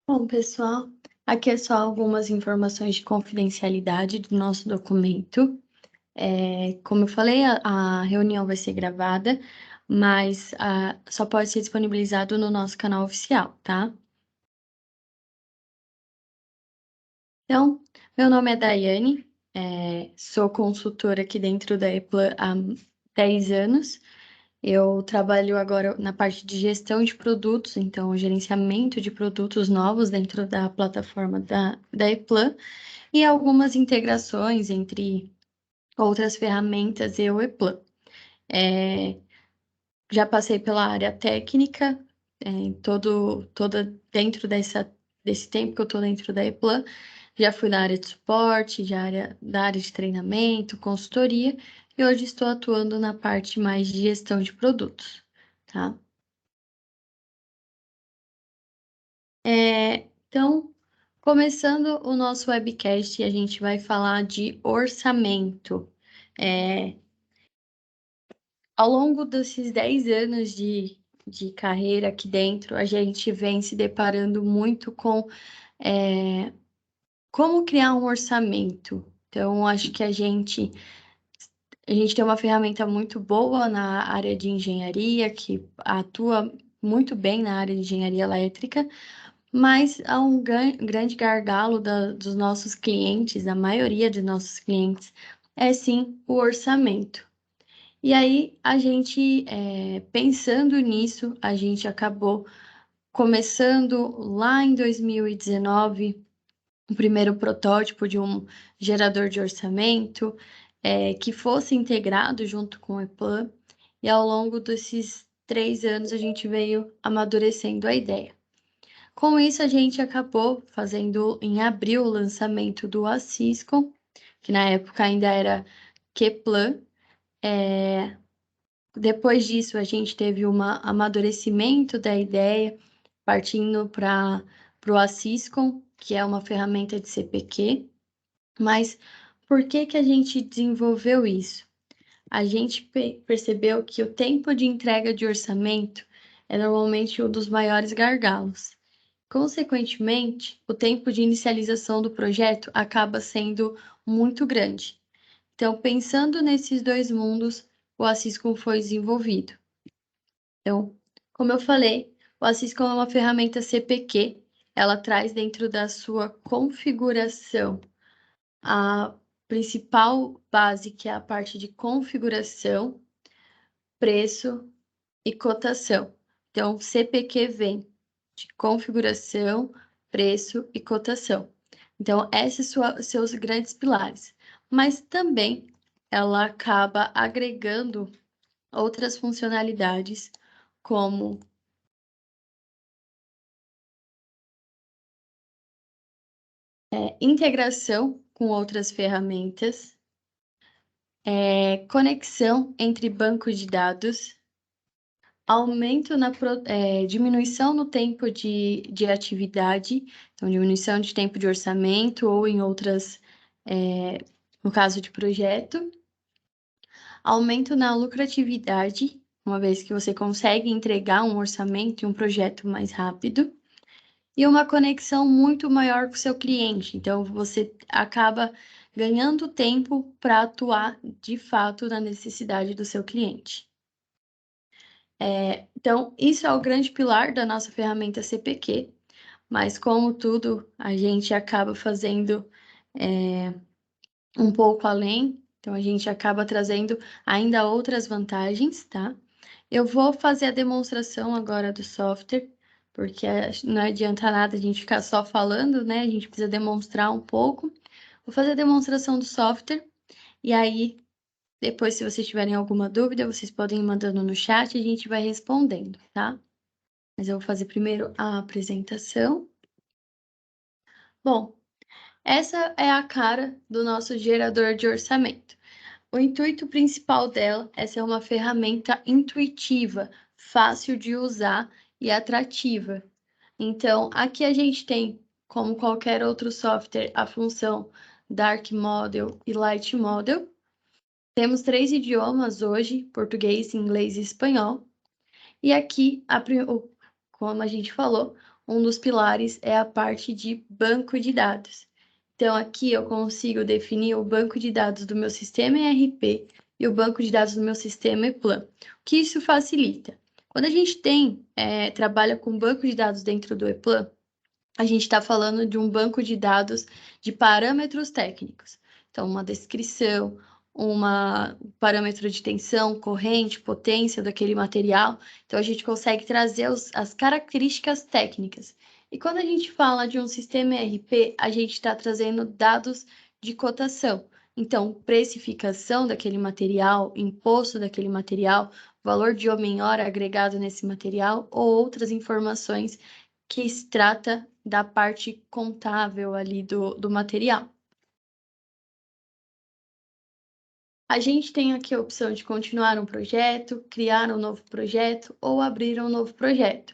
Bom, pessoal, aqui é só algumas informações de confidencialidade do nosso documento. Como eu falei, a reunião vai ser gravada, mas só pode ser disponibilizado no nosso canal oficial, tá? Então, meu nome é Daiane, sou consultora aqui dentro da EPLAN há 10 anos. Eu trabalho agora na parte de gestão de produtos, então, gerenciamento de produtos novos dentro da plataforma da EPLAN. E algumas integrações entre outras ferramentas e o ePlan. Já passei pela área técnica, toda dentro desse tempo que eu estou dentro da ePlan, já fui na área de suporte, da área de treinamento, consultoria, e hoje estou atuando na parte mais de gestão de produtos, tá? Então, começando o nosso webcast, a gente vai falar de orçamento. Ao longo desses 10 anos de carreira aqui dentro, a gente vem se deparando muito com como criar um orçamento. Então, acho que a gente tem uma ferramenta muito boa na área de engenharia, que atua muito bem na área de engenharia elétrica, mas há um grande gargalo dos nossos clientes, da maioria dos nossos clientes, é sim o orçamento. E aí, pensando nisso, a gente acabou começando lá em 2019 o primeiro protótipo de um gerador de orçamento, que fosse integrado junto com o ePlan, e ao longo desses 3 anos a gente veio amadurecendo a ideia. Com isso, a gente acabou fazendo em abril o lançamento do Assiscom, que na época ainda era Keplan. Depois disso, a gente teve um amadurecimento da ideia, partindo para o Assiscom, que é uma ferramenta de CPQ. Mas por que a gente desenvolveu isso? A gente percebeu que o tempo de entrega de orçamento é normalmente um dos maiores gargalos. Consequentemente, o tempo de inicialização do projeto acaba sendo muito grande. Então, pensando nesses dois mundos, o Assiscom foi desenvolvido. Então, como eu falei, o Assiscom é uma ferramenta CPQ. Ela traz dentro da sua configuração a principal base, que é a parte de configuração, preço e cotação. Então, CPQ vem de configuração, preço e cotação. Então, esses são seus grandes pilares. Mas também ela acaba agregando outras funcionalidades, como integração com outras ferramentas, conexão entre bancos de dados, diminuição no tempo de atividade, então diminuição de tempo de orçamento ou em outras, no caso de projeto, aumento na lucratividade, uma vez que você consegue entregar um orçamento e um projeto mais rápido, e uma conexão muito maior com o seu cliente. Então, você acaba ganhando tempo para atuar de fato na necessidade do seu cliente. Então, isso é o grande pilar da nossa ferramenta CPQ, mas como tudo, a gente acaba fazendo um pouco além, então a gente acaba trazendo ainda outras vantagens, tá? Eu vou fazer a demonstração agora do software, porque não adianta nada a gente ficar só falando, né? A gente precisa demonstrar um pouco. Vou fazer a demonstração do software, e aí, depois, se vocês tiverem alguma dúvida, vocês podem ir mandando no chat e a gente vai respondendo, tá? Mas eu vou fazer primeiro a apresentação. Bom, essa é a cara do nosso gerador de orçamento. O intuito principal dela é ser uma ferramenta intuitiva, fácil de usar e atrativa. Então, aqui a gente tem, como qualquer outro software, a função Dark Model e Light Model. Temos 3 idiomas hoje, português, inglês e espanhol. E aqui, como a gente falou, um dos pilares é a parte de banco de dados. Então, aqui eu consigo definir o banco de dados do meu sistema ERP e o banco de dados do meu sistema ePlan. O que isso facilita? Quando a gente trabalha com banco de dados dentro do ePlan, a gente está falando de um banco de dados de parâmetros técnicos. Então, uma descrição, um parâmetro de tensão, corrente, potência daquele material. Então, a gente consegue trazer as características técnicas. E quando a gente fala de um sistema ERP, a gente está trazendo dados de cotação. Então, precificação daquele material, imposto daquele material, valor de homem-hora agregado nesse material ou outras informações que se trata da parte contábil ali do material. A gente tem aqui a opção de continuar um projeto, criar um novo projeto ou abrir um novo projeto.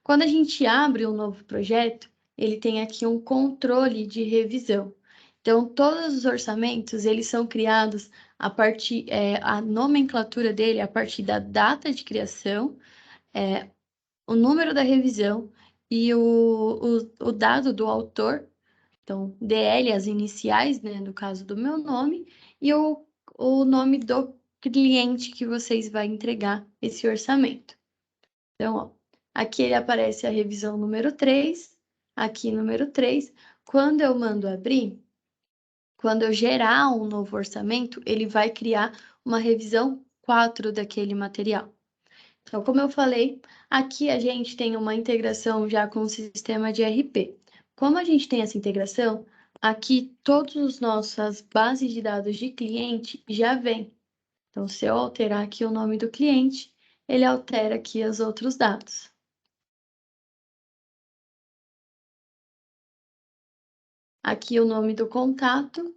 Quando a gente abre um novo projeto, ele tem aqui um controle de revisão. Então, todos os orçamentos, eles são criados a partir, a nomenclatura dele, a partir da data de criação, o número da revisão e o dado do autor. Então, DL, as iniciais, né, no caso do meu nome, e o nome do cliente que vocês vão entregar esse orçamento. Então, ó, aqui ele aparece a revisão número 3, aqui número 3. Quando eu mando abrir, quando eu gerar um novo orçamento, ele vai criar uma revisão 4 daquele material. Então, como eu falei, aqui a gente tem uma integração já com o sistema de RP. Como a gente tem essa integração, aqui todas as nossas bases de dados de cliente já vêm. Então, se eu alterar aqui o nome do cliente, ele altera aqui os outros dados. Aqui o nome do contato.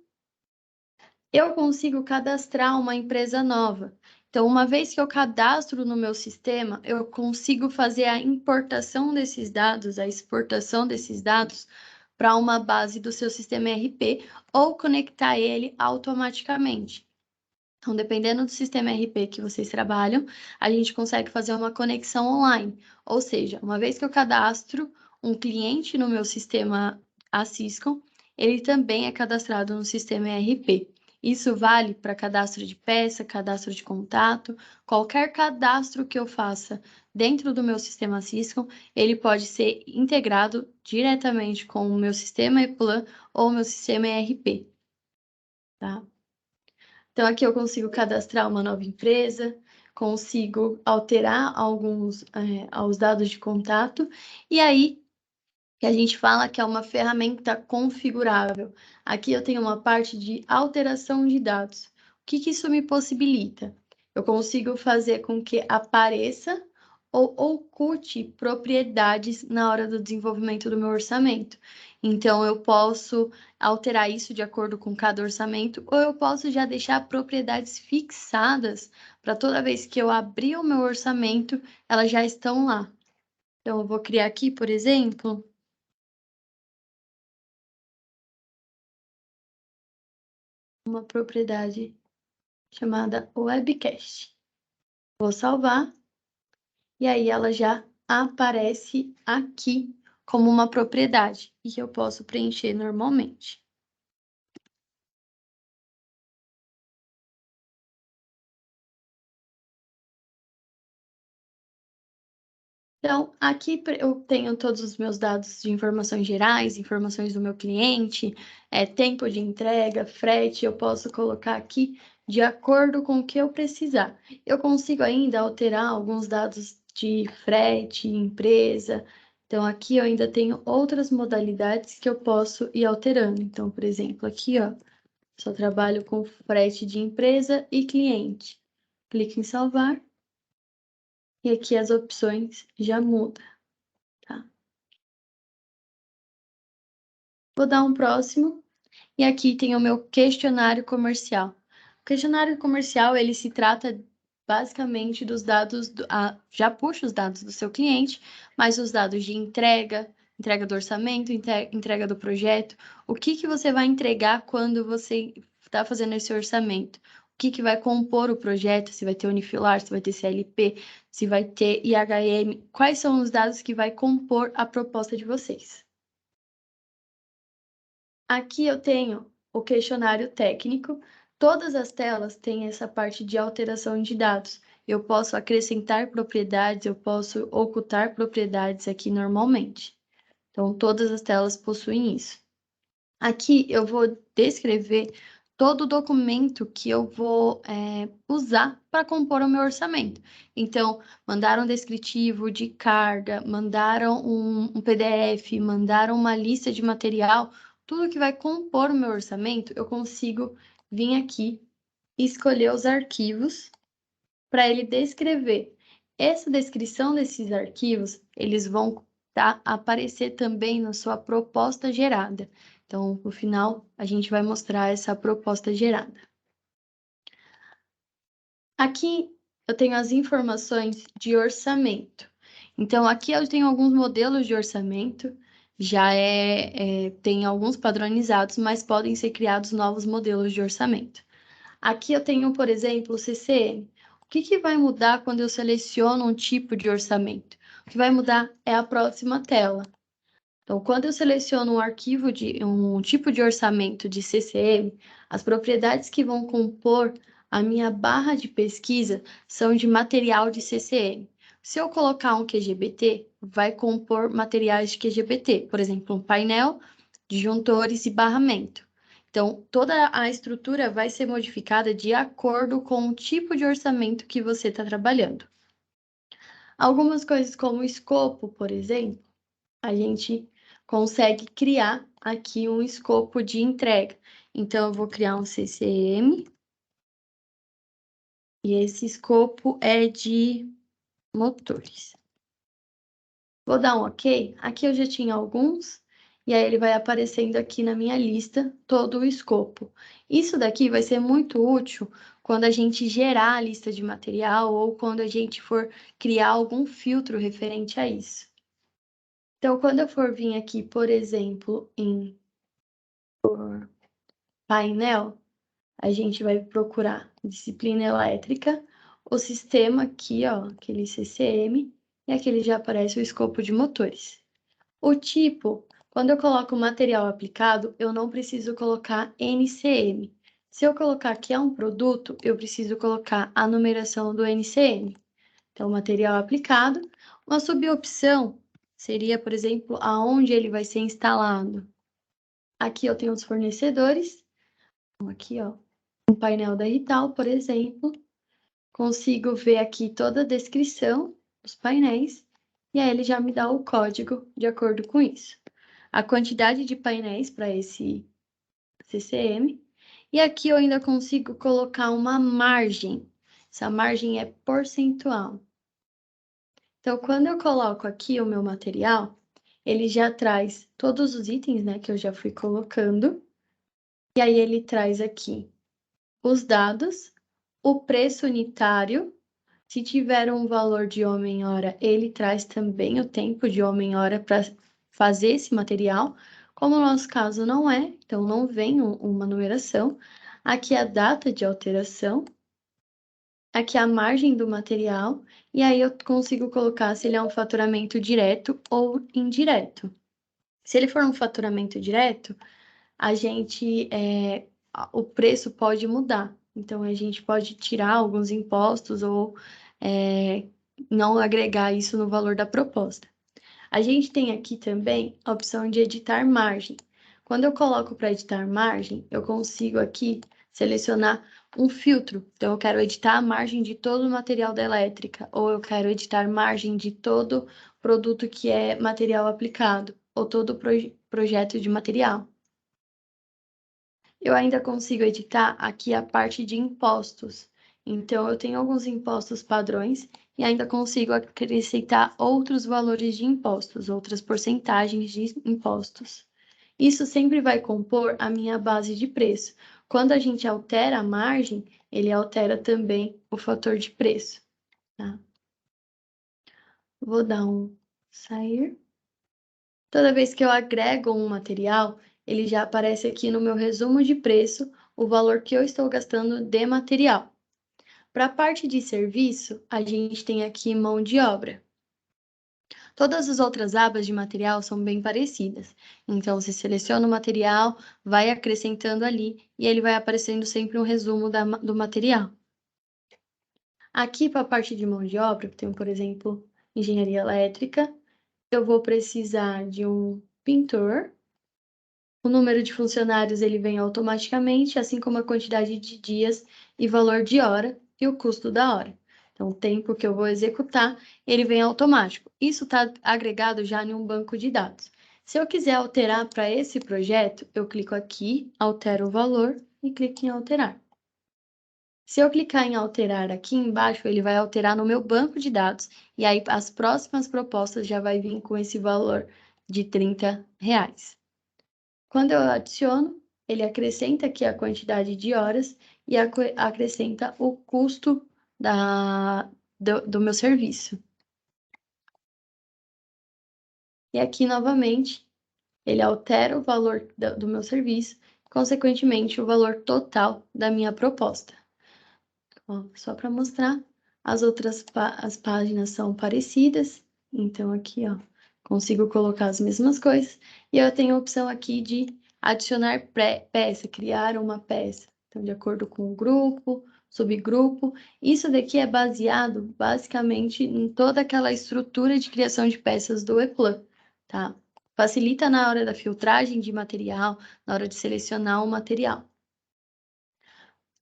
Eu consigo cadastrar uma empresa nova. Então, uma vez que eu cadastro no meu sistema, eu consigo fazer a importação desses dados, a exportação desses dados para uma base do seu sistema ERP ou conectar ele automaticamente. Então, dependendo do sistema ERP que vocês trabalham, a gente consegue fazer uma conexão online. Ou seja, uma vez que eu cadastro um cliente no meu sistema Assiscom, ele também é cadastrado no sistema ERP. Isso vale para cadastro de peça, cadastro de contato, qualquer cadastro que eu faça dentro do meu sistema Assiscom, ele pode ser integrado diretamente com o meu sistema ePlan ou o meu sistema ERP, tá? Então, aqui eu consigo cadastrar uma nova empresa, consigo alterar alguns os dados de contato, e aí que a gente fala que é uma ferramenta configurável. Aqui eu tenho uma parte de alteração de dados. O que isso me possibilita? Eu consigo fazer com que apareça ou oculte propriedades na hora do desenvolvimento do meu orçamento. Então, eu posso alterar isso de acordo com cada orçamento, ou eu posso já deixar propriedades fixadas para toda vez que eu abrir o meu orçamento, elas já estão lá. Então, eu vou criar aqui, por exemplo, uma propriedade chamada webcast. Vou salvar e aí ela já aparece aqui como uma propriedade e eu posso preencher normalmente. Então, aqui eu tenho todos os meus dados de informações gerais, informações do meu cliente, tempo de entrega, frete, eu posso colocar aqui de acordo com o que eu precisar. Eu consigo ainda alterar alguns dados de frete, empresa. Então, aqui eu ainda tenho outras modalidades que eu posso ir alterando. Então, por exemplo, aqui, ó, só trabalho com frete de empresa e cliente. Clique em salvar. E aqui as opções já mudam, tá? Vou dar um próximo. E aqui tem o meu questionário comercial. O questionário comercial, ele se trata basicamente dos dados, já puxa os dados do seu cliente, mas os dados de entrega, entrega do orçamento, entrega do projeto, o que você vai entregar quando você está fazendo esse orçamento, que vai compor o projeto, se vai ter unifilar, se vai ter CLP, se vai ter IHM, quais são os dados que vai compor a proposta de vocês. Aqui eu tenho o questionário técnico. Todas as telas têm essa parte de alteração de dados. Eu posso acrescentar propriedades, eu posso ocultar propriedades aqui normalmente. Então, todas as telas possuem isso. Aqui eu vou descrever todo o documento que eu vou usar para compor o meu orçamento. Então, mandaram um descritivo de carga, mandaram um PDF, mandaram uma lista de material, tudo que vai compor o meu orçamento, eu consigo vir aqui e escolher os arquivos para ele descrever. Essa descrição desses arquivos, eles vão aparecer também na sua proposta gerada. Então, no final, a gente vai mostrar essa proposta gerada. Aqui eu tenho as informações de orçamento. Então, aqui eu tenho alguns modelos de orçamento, já tem alguns padronizados, mas podem ser criados novos modelos de orçamento. Aqui eu tenho, por exemplo, o CCM. O que vai mudar quando eu seleciono um tipo de orçamento? O que vai mudar é a próxima tela. Então, quando eu seleciono um arquivo de um tipo de orçamento de CCM, as propriedades que vão compor a minha barra de pesquisa são de material de CCM. Se eu colocar um QGBT, vai compor materiais de QGBT, por exemplo, um painel, disjuntores e barramento. Então, toda a estrutura vai ser modificada de acordo com o tipo de orçamento que você está trabalhando. Algumas coisas como o escopo, por exemplo, a gente consegue criar aqui um escopo de entrega. Então, eu vou criar um CCM, e esse escopo é de motores. Vou dar um OK. Aqui eu já tinha alguns, e aí ele vai aparecendo aqui na minha lista todo o escopo. Isso daqui vai ser muito útil quando a gente gerar a lista de material ou quando a gente for criar algum filtro referente a isso. Então, quando eu for vir aqui, por exemplo, em painel, a gente vai procurar disciplina elétrica, o sistema aqui, ó, aquele CCM, e aqui ele já aparece o escopo de motores. O tipo, quando eu coloco material aplicado, eu não preciso colocar NCM. Se eu colocar que é um produto, eu preciso colocar a numeração do NCM. Então, material aplicado. Uma subopção seria, por exemplo, aonde ele vai ser instalado. Aqui eu tenho os fornecedores. Aqui, ó, um painel da Rital, por exemplo. Consigo ver aqui toda a descrição dos painéis. E aí ele já me dá o código de acordo com isso. A quantidade de painéis para esse CCM. E aqui eu ainda consigo colocar uma margem. Essa margem é percentual. Então, quando eu coloco aqui o meu material, ele já traz todos os itens, né, que eu já fui colocando. E aí ele traz aqui os dados, o preço unitário. Se tiver um valor de homem-hora, ele traz também o tempo de homem-hora para fazer esse material. Como no nosso caso não é, então não vem uma numeração. Aqui a data de alteração. Aqui a margem do material. E aí eu consigo colocar se ele é um faturamento direto ou indireto. Se ele for um faturamento direto, o preço pode mudar. Então, a gente pode tirar alguns impostos ou não agregar isso no valor da proposta. A gente tem aqui também a opção de editar margem. Quando eu coloco para editar margem, eu consigo aqui selecionar um filtro. Então, eu quero editar a margem de todo o material da elétrica, ou eu quero editar margem de todo produto que é material aplicado, ou todo projeto de material. Eu ainda consigo editar aqui a parte de impostos. Então, eu tenho alguns impostos padrões e ainda consigo acrescentar outros valores de impostos, outras porcentagens de impostos. Isso sempre vai compor a minha base de preço. Quando a gente altera a margem, ele altera também o fator de preço. Tá? Vou dar um sair. Toda vez que eu agrego um material, ele já aparece aqui no meu resumo de preço o valor que eu estou gastando de material. Para a parte de serviço, a gente tem aqui mão de obra. Todas as outras abas de material são bem parecidas. Então, você seleciona o material, vai acrescentando ali e ele vai aparecendo sempre um resumo do material. Aqui, para a parte de mão de obra, eu tenho, por exemplo, engenharia elétrica. Eu vou precisar de um pintor. O número de funcionários ele vem automaticamente, assim como a quantidade de dias e valor de hora e o custo da hora. Então, o tempo que eu vou executar, ele vem automático. Isso está agregado já em um banco de dados. Se eu quiser alterar para esse projeto, eu clico aqui, altero o valor e clico em alterar. Se eu clicar em alterar aqui embaixo, ele vai alterar no meu banco de dados e aí as próximas propostas já vai vir com esse valor de R$30. Quando eu adiciono, ele acrescenta aqui a quantidade de horas e acrescenta o custo do meu serviço. E aqui, novamente, ele altera o valor do meu serviço, consequentemente, o valor total da minha proposta. Ó, só para mostrar, as outras as páginas são parecidas, então aqui, ó, consigo colocar as mesmas coisas, e eu tenho a opção aqui de adicionar peça, criar uma peça. Então, de acordo com o grupo, subgrupo, isso daqui é baseado, basicamente, em toda aquela estrutura de criação de peças do ePlan, tá? Facilita na hora da filtragem de material, na hora de selecionar o material.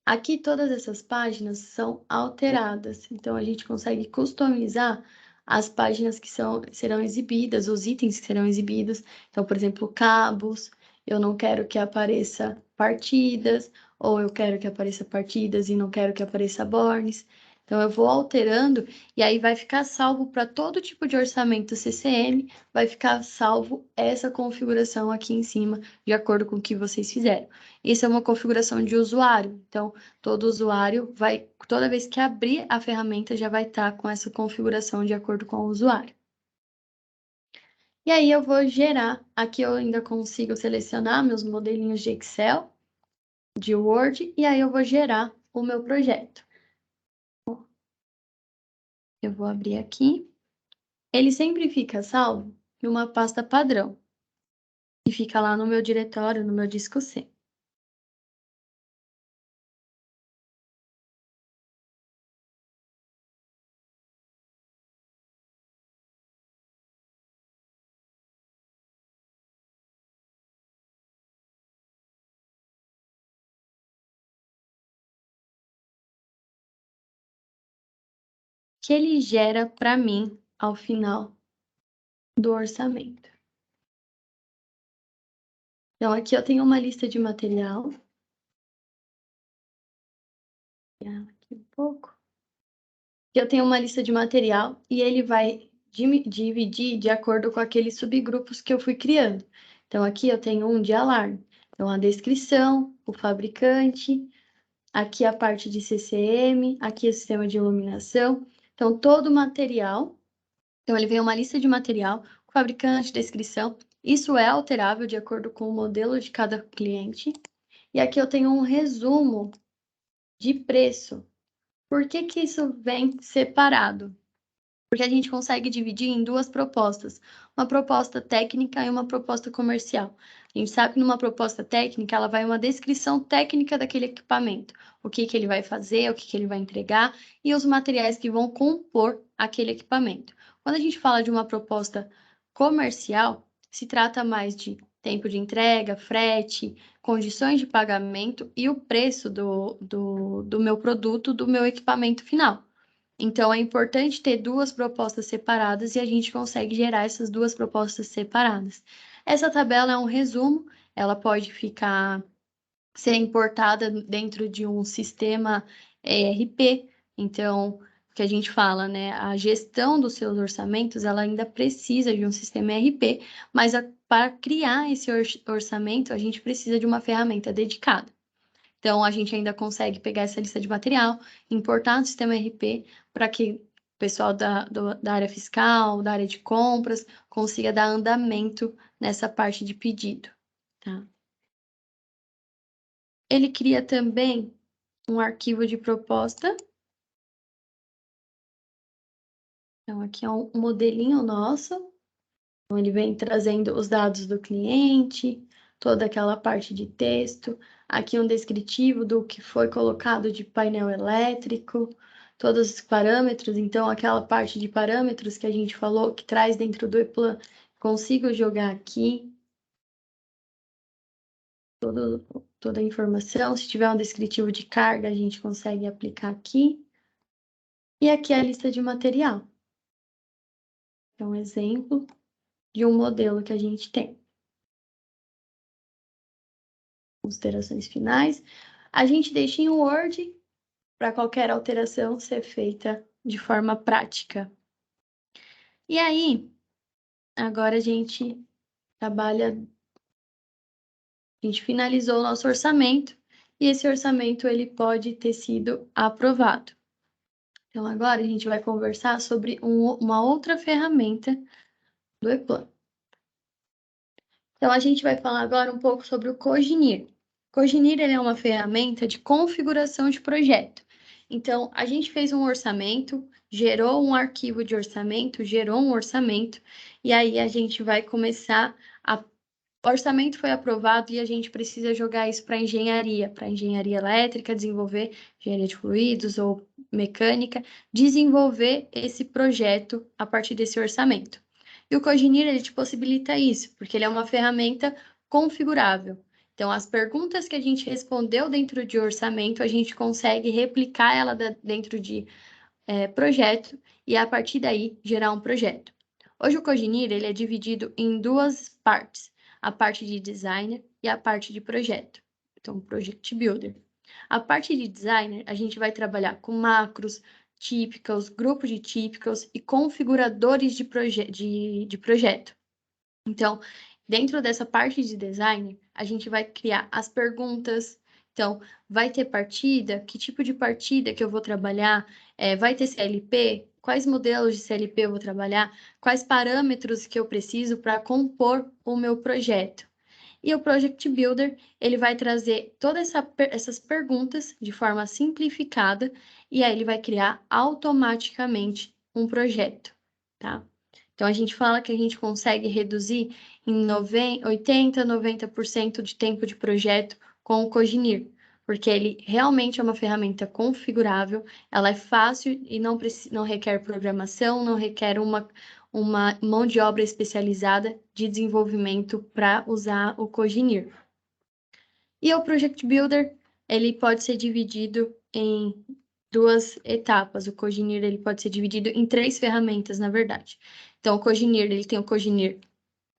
Aqui todas essas páginas são alteradas, então a gente consegue customizar as páginas que serão exibidas, os itens que serão exibidos. Então, por exemplo, cabos, eu não quero que apareça partidas, ou eu quero que apareça partidas e não quero que apareça bornes. Então, eu vou alterando e aí vai ficar salvo para todo tipo de orçamento CCM, vai ficar salvo essa configuração aqui em cima, de acordo com o que vocês fizeram. Isso é uma configuração de usuário, então todo usuário vai, toda vez que abrir a ferramenta, já vai estar com essa configuração de acordo com o usuário. E aí eu vou gerar, aqui eu ainda consigo selecionar meus modelinhos de Excel, de Word, e aí eu vou gerar o meu projeto. Eu vou abrir aqui. Ele sempre fica salvo em uma pasta padrão, e fica lá no meu diretório, no meu disco C. Que ele gera para mim ao final do orçamento. Então, aqui eu tenho uma lista de material. Aqui um pouco. Eu tenho uma lista de material e ele vai dividir de acordo com aqueles subgrupos que eu fui criando. Então, aqui eu tenho um de alarme. Então, a descrição, o fabricante, aqui a parte de CCM, aqui o sistema de iluminação. Então, todo o material. Então, ele vem uma lista de material, fabricante, descrição. Isso é alterável de acordo com o modelo de cada cliente. E aqui eu tenho um resumo de preço. Por que que isso vem separado? Porque a gente consegue dividir em duas propostas, uma proposta técnica e uma proposta comercial. A gente sabe que numa proposta técnica, ela vai uma descrição técnica daquele equipamento, o que que ele vai fazer, o que que ele vai entregar e os materiais que vão compor aquele equipamento. Quando a gente fala de uma proposta comercial, se trata mais de tempo de entrega, frete, condições de pagamento e o preço do meu produto, do meu equipamento final. Então, é importante ter duas propostas separadas e a gente consegue gerar essas duas propostas separadas. Essa tabela é um resumo, ela pode ser importada dentro de um sistema ERP. Então, o que a gente fala, né? A gestão dos seus orçamentos, ela ainda precisa de um sistema ERP, mas para criar esse orçamento, a gente precisa de uma ferramenta dedicada. Então, a gente ainda consegue pegar essa lista de material, importar no sistema RP, para que o pessoal da área fiscal, da área de compras, consiga dar andamento nessa parte de pedido, tá? Ele cria também um arquivo de proposta. Então, aqui é um modelinho nosso. Então, ele vem trazendo os dados do cliente, toda aquela parte de texto. Aqui um descritivo do que foi colocado de painel elétrico, todos os parâmetros. Então, aquela parte de parâmetros que a gente falou, que traz dentro do ePlan, consigo jogar aqui. Toda a informação. Se tiver um descritivo de carga, a gente consegue aplicar aqui. E aqui é a lista de material. É um exemplo de um modelo que a gente tem. Considerações finais. A gente deixa em Word para qualquer alteração ser feita de forma prática. E aí, agora a gente trabalha, a gente finalizou o nosso orçamento e esse orçamento ele pode ter sido aprovado. Então, agora a gente vai conversar sobre uma outra ferramenta do ePlan. Então, a gente vai falar agora um pouco sobre o Coginir. Coginir ele é uma ferramenta de configuração de projeto. Então, a gente fez um orçamento, gerou um arquivo de orçamento, gerou um orçamento, e aí a gente vai começar a... O orçamento foi aprovado e a gente precisa jogar isso para engenharia elétrica, desenvolver engenharia de fluidos ou mecânica, desenvolver esse projeto a partir desse orçamento. E o Coginir, ele te possibilita isso, porque ele é uma ferramenta configurável. Então, as perguntas que a gente respondeu dentro de orçamento, a gente consegue replicar ela dentro de projeto e, a partir daí, gerar um projeto. Hoje, o Coginir, ele é dividido em duas partes, a parte de designer e a parte de projeto. Então, Project Builder. A parte de designer, a gente vai trabalhar com macros, típicos, grupos de típicos e configuradores de projeto. Então, dentro dessa parte de design, a gente vai criar as perguntas. Então, vai ter partida? Que tipo de partida que eu vou trabalhar? Vai ter CLP? Quais modelos de CLP eu vou trabalhar? Quais parâmetros que eu preciso para compor o meu projeto? E o Project Builder, ele vai trazer todas essas perguntas de forma simplificada e aí ele vai criar automaticamente um projeto, tá? Então, a gente fala que a gente consegue reduzir em 80%, 90% de tempo de projeto com o Coginir, porque ele realmente é uma ferramenta configurável, ela é fácil e não requer programação, não requer uma mão de obra especializada de desenvolvimento para usar o Coginir. E o Project Builder, ele pode ser dividido em duas etapas. O Coginir, ele pode ser dividido em três ferramentas, na verdade. Então, o Coginir, ele tem o Coginir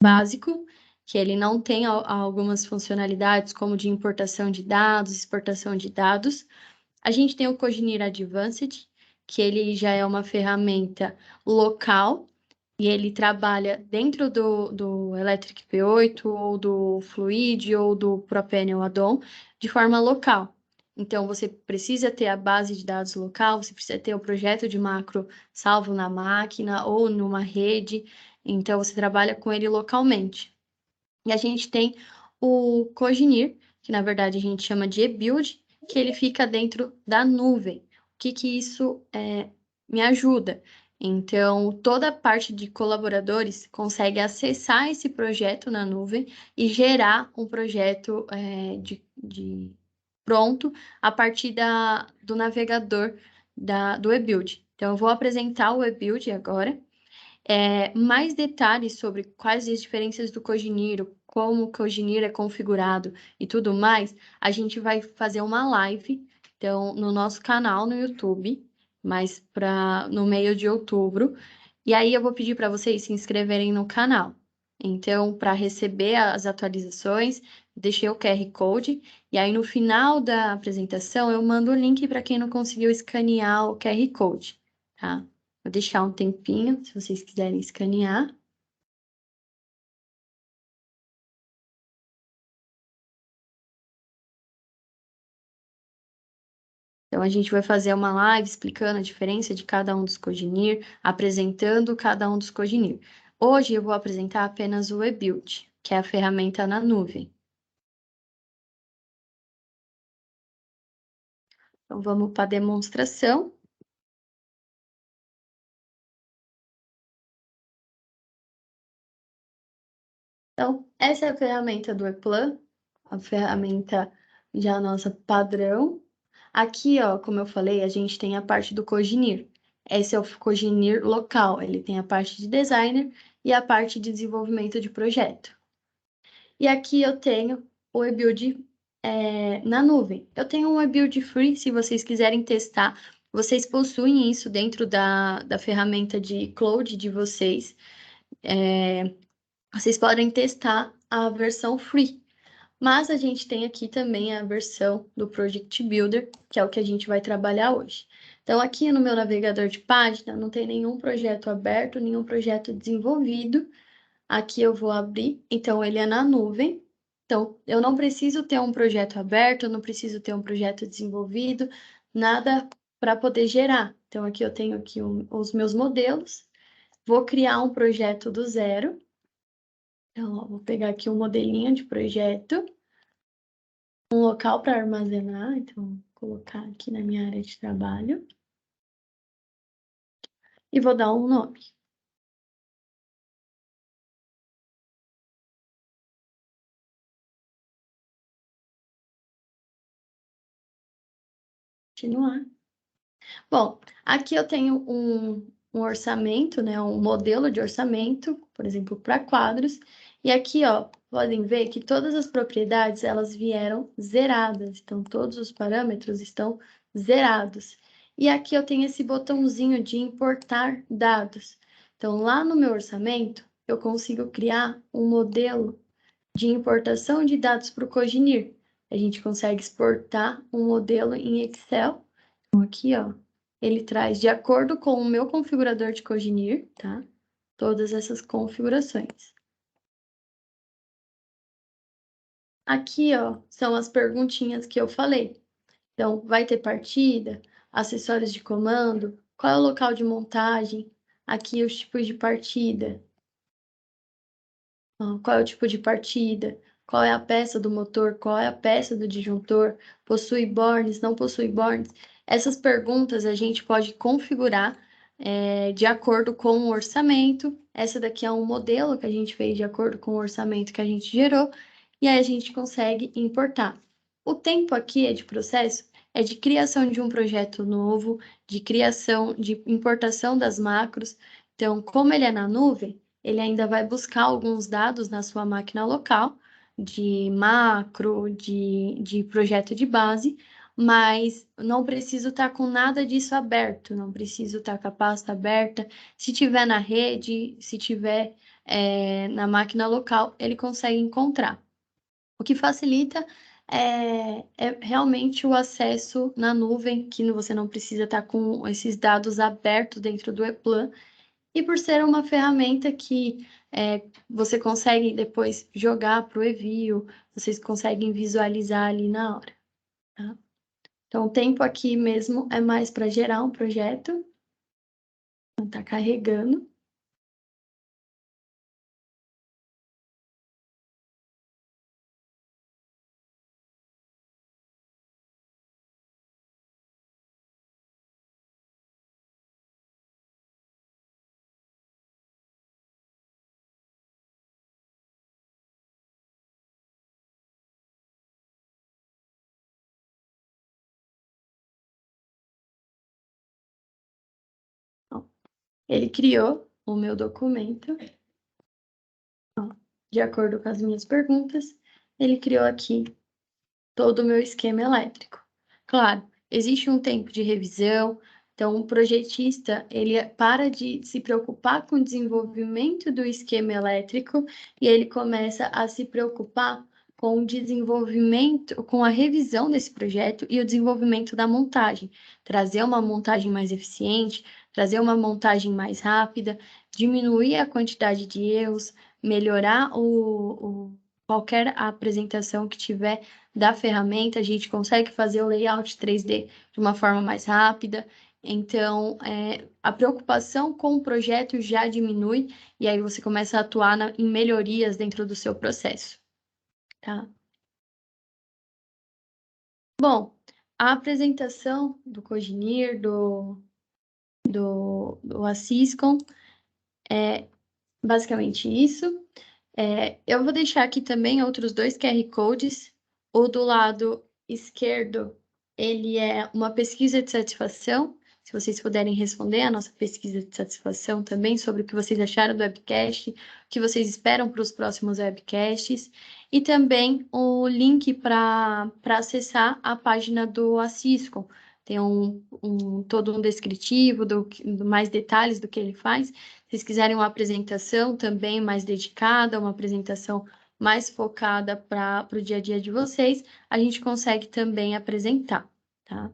básico, que ele não tem algumas funcionalidades, como de importação de dados, exportação de dados. A gente tem o Coginir Advanced, que ele já é uma ferramenta local, e ele trabalha dentro do Electric P8, ou do Fluid, ou do Propanel Add-on, de forma local. Então, você precisa ter a base de dados local, você precisa ter o projeto de macro salvo na máquina ou numa rede, então você trabalha com ele localmente. E a gente tem o Coginir, que na verdade a gente chama de eBuild, que ele fica dentro da nuvem. O que isso me ajuda? Então, toda a parte de colaboradores consegue acessar esse projeto na nuvem e gerar um projeto pronto a partir do navegador do eBuild. Então, eu vou apresentar o eBuild agora. Mais detalhes sobre quais as diferenças do Coginir, como o Coginir é configurado e tudo mais, a gente vai fazer uma live, então, no nosso canal no YouTube, mas no meio de outubro. E aí eu vou pedir para vocês se inscreverem no canal. Então, para receber as atualizações, deixei o QR Code, e aí no final da apresentação eu mando o link para quem não conseguiu escanear o QR Code, tá? Vou deixar um tempinho, se vocês quiserem escanear. Então, a gente vai fazer uma live explicando a diferença de cada um dos Coginir, apresentando cada um dos Coginir. Hoje eu vou apresentar apenas o eBuild, que é a ferramenta na nuvem. Então, vamos para a demonstração. Então, essa é a ferramenta do ePlan, a ferramenta já nossa padrão. Aqui, ó, como eu falei, a gente tem a parte do Coginir. Esse é o Coginir local, ele tem a parte de designer e a parte de desenvolvimento de projeto. E aqui eu tenho o eBuild na nuvem. Eu tenho um eBuild free, se vocês quiserem testar. Vocês possuem isso dentro da ferramenta de cloud de vocês. Vocês podem testar a versão free. Mas a gente tem aqui também a versão do Project Builder, que é o que a gente vai trabalhar hoje. Então, aqui no meu navegador de página, não tem nenhum projeto aberto, nenhum projeto desenvolvido. Aqui eu vou abrir, então ele é na nuvem. Então, eu não preciso ter um projeto aberto, eu não preciso ter um projeto desenvolvido, nada para poder gerar. Então, aqui eu tenho aqui os meus modelos. Vou criar um projeto do zero. Então, ó, vou pegar aqui um modelinho de projeto, um local para armazenar, então, vou colocar aqui na minha área de trabalho. E vou dar um nome. Continuar. Bom, aqui eu tenho um orçamento, né? Um modelo de orçamento, por exemplo, para quadros. E aqui, ó, podem ver que todas as propriedades, elas vieram zeradas. Então, todos os parâmetros estão zerados. E aqui eu tenho esse botãozinho de importar dados. Então, lá no meu orçamento, eu consigo criar um modelo de importação de dados para o Coginir. A gente consegue exportar um modelo em Excel. Então, aqui, ó, ele traz de acordo com o meu configurador de Coginir, tá? Todas essas configurações. Aqui, ó, são as perguntinhas que eu falei. Então, vai ter partida, acessórios de comando, qual é o local de montagem, aqui os tipos de partida, qual é o tipo de partida, qual é a peça do motor, qual é a peça do disjuntor, possui bornes, não possui bornes. Essas perguntas a gente pode configurar de acordo com o orçamento. Essa daqui é um modelo que a gente fez de acordo com o orçamento que a gente gerou, e aí a gente consegue importar. O tempo aqui de processo é de criação de um projeto novo, de criação, de importação das macros. Então, como ele é na nuvem, ele ainda vai buscar alguns dados na sua máquina local, de macro, de projeto de base, mas não preciso estar com nada disso aberto, não preciso estar com a pasta aberta. Se tiver na rede, se tiver na máquina local, ele consegue encontrar. O que facilita é realmente o acesso na nuvem, que você não precisa estar com esses dados abertos dentro do ePlan, e por ser uma ferramenta que você consegue depois jogar para o envio, vocês conseguem visualizar ali na hora, tá? Então, o tempo aqui mesmo é mais para gerar um projeto. Está carregando. Ó, ele criou o meu documento, ó, de acordo com as minhas perguntas. Ele criou aqui todo o meu esquema elétrico. Claro, existe um tempo de revisão, então o projetista, ele para de se preocupar com o desenvolvimento do esquema elétrico e ele começa a se preocupar com o desenvolvimento, com a revisão desse projeto e o desenvolvimento da montagem, trazer uma montagem mais eficiente, trazer uma montagem mais rápida, diminuir a quantidade de erros, melhorar qualquer apresentação que tiver da ferramenta, a gente consegue fazer o layout 3D de uma forma mais rápida. Então, a preocupação com o projeto já diminui e aí você começa a atuar em melhorias dentro do seu processo, tá? Bom, a apresentação do Coginir, do Assiscom, é basicamente isso. Eu vou deixar aqui também outros 2 QR Codes. O do lado esquerdo, ele é uma pesquisa de satisfação. Se vocês puderem responder a nossa pesquisa de satisfação também sobre o que vocês acharam do webcast, o que vocês esperam para os próximos webcasts. E também o link para acessar a página do Assiscom. Tem todo um descritivo, do mais detalhes do que ele faz. Se vocês quiserem uma apresentação também mais dedicada, uma apresentação mais focada para o dia a dia de vocês, a gente consegue também apresentar, tá?